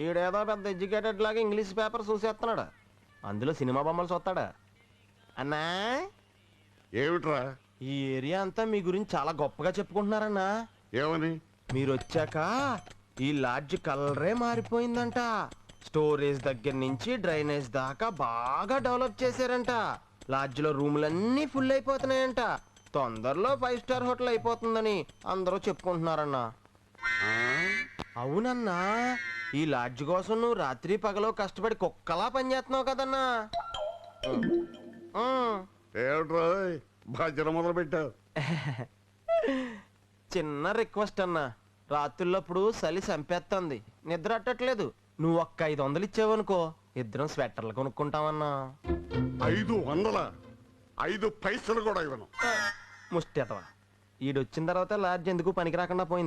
ఈడేదో పెద్ద ఎడ్యుకేటెడ్ లాగా English paper చూసేస్తున్నాడు, అందులో సినిమా బొమ్మలు చూస్తాడా? అన్నా, ఏమిట్రా? ఈ ఏరియా అంతా మీ గురించి చాలా గొప్పగా చెప్పుకుంటున్నారన్నా. ఏమని? మీరు వచ్చాక ఈ లాడ్జ్ కలరే మారిపోయిందంట. స్టోరేజ్ దగ్గర నుంచి డ్రైనేజ్ దాకా బాగా డెవలప్ చేశారంట. లాడ్జ్ లో రూములన్నీ ఫుల్ అయిపోతున్నాయంట. తొందరలో 5 స్టార్ హోటల్ అయిపోతుందని అందరూ చెప్పుకుంటున్నారన్నా. అవునన్నా, ఈ లాడ్జ్ కోసం నువ్వు రాత్రి పగలో కష్టపడి కుక్కలా పనిచేస్తున్నావు కదన్నా. ఏమిట్రా భజన మొదలు పెట్టావు? చిన్న రిక్వెస్ట్ అన్నా, రాత్రులప్పుడు చలి చంపేస్తుంది, నిద్ర అట్టట్లేదు. నువ్వు ఒక్క 500 ఇచ్చావనుకో, ఇద్దరం స్వెటర్లు కొనుక్కుంటామన్నా. 500? 5 పైసలు కూడా ఇవ్వను. ముష్టెతవా, ఈడొచ్చిన తర్వాత లాడ్జ్ ఎందుకు పనికి రాకుండా పోయింది.